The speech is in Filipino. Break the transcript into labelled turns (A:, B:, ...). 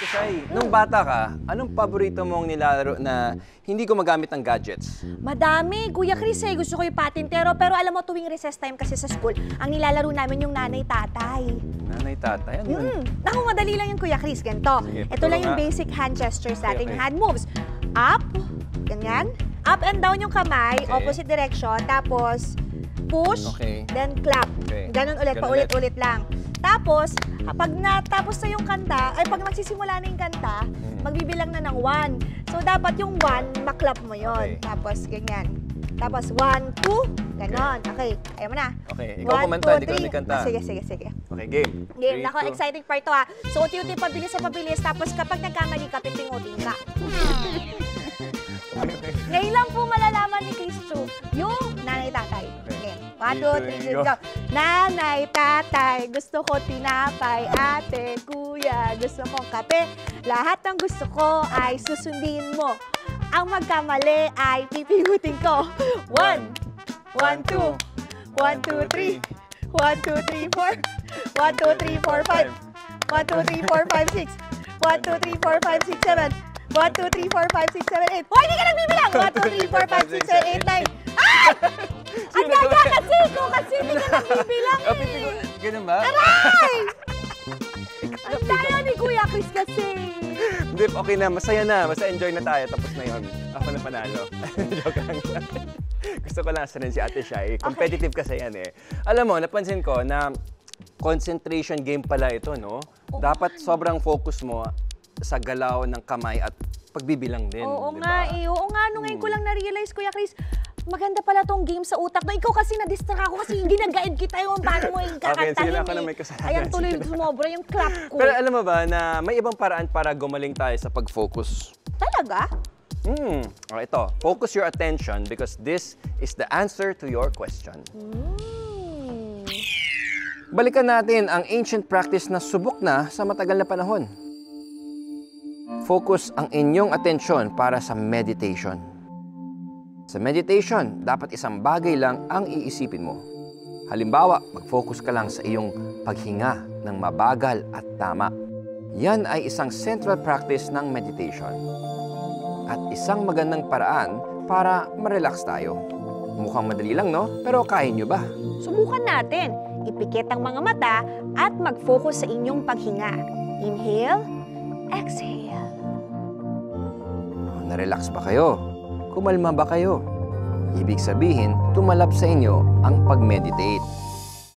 A: Ate Shai, nung bata ka, anong paborito mong nilalaro na hindi gumagamit ng gadgets?
B: Madami. Kuya Chris, gusto ko yung patintero. Pero alam mo, tuwing recess time kasi sa school, ang nilalaro namin yung nanay-tatay.
A: Nanay-tatay? Ano yun?
B: Naku, madali lang yung Kuya Chris. Ganito.
A: Sige,
B: Ito lang yung
A: nga.
B: basic hand gestures natin,
A: Okay.
B: hand moves. Up, ganyan. Up and down yung kamay,
A: Okay.
B: opposite direction. Tapos, push,
A: Okay.
B: then clap.
A: Okay.
B: Ganon ulit,
A: Ganon
B: paulit-ulit lang. Tapos, pag natapos na yung kanta, ay pag magsisimula na yung kanta, magbibilang na ng 1. So, dapat yung 1, maklap mo yon.
A: Okay.
B: Tapos, ganyan. Tapos, 1, 2, ganon. Okay, ayaw mo na.
A: Okay, ikaw
B: 1,
A: kumanta,
B: 2,
A: hindi ka
B: 3.
A: kumanta.
B: Sige, sige, sige.
A: Okay, game.
B: Game.
A: 3,
B: Nako,
A: 2.
B: exciting part to ha. So, unti-unti pabilis sa pabilis. Tapos, kapag nagkamali ka, pipingutin ka. Ngayon lang po malalaman ni Chris Chu yung nanay-tatay. Okay. 1, 2, 3, go. Nanay-tatay, gusto ko tinapay. Ate, kuya, gusto kong kape. Lahat ng gusto ko ay susundin mo. Ang magkamali ay pipigutin ko. 1, 1, 2, 1, 2, 3, 1, 2, 3, 4, 1, 2, 3, 4, 5, 1, 2, 3, 4, 5, 6, 1, 2, 3, 4, 5, 6, 7, 1, 2, 3, 4, 5, 6, 7, 8. Hoy, hindi ka nagbibilang! 1, 2, 3, 4, 5, 6, 7, 8, 9. Ah! Ang gaya kasi ko kasi hindi ka nagbibilang eh.
A: Ganun ba?
B: Aray! Ang gaya ni Kuya Chris kasi.
A: Hindi, okay na. Masaya na. Basta enjoy na tayo. Tapos na yun. Ako na panalo. Joke lang. Gusto ko lang rin si Ate Shai. Competitive kasi yan eh. Alam mo, napansin ko na concentration game pala ito, no? Dapat sobrang focus mo sa galaw ng kamay at pagbibilang din.
B: Oo
A: di
B: nga
A: ba?
B: eh. Oo nga, no, ngayon ko lang na-realize, Kuya Chris, maganda pala tong game sa utak. No, ikaw kasi na-distract ako kasi gina-guide kita yung paano mo yung kakantahin.
A: Okay, sige lang ako na may kasalanan.
B: Ayan, tuloy sumobra yung clap ko.
A: Pero alam mo ba na may ibang paraan para gumaling tayo sa pag-focus?
B: Talaga?
A: Oh, ito. Focus your attention because this is the answer to your question. Balikan natin ang ancient practice na subok na sa matagal na panahon. Focus ang inyong atensyon para sa meditation. Sa meditation, dapat isang bagay lang ang iisipin mo. Halimbawa, mag-focus ka lang sa iyong paghinga ng mabagal at tama. Yan ay isang central practice ng meditation. At isang magandang paraan para ma-relax tayo. Mukhang madali lang, no? Pero kaya nyo ba?
B: Subukan natin. Ipikit ang mga mata at mag-focus sa inyong paghinga. Inhale, exhale.
A: Na-relax ba kayo? Kumalma ba kayo? Ibig sabihin, tumalab sa inyo ang pag-meditate.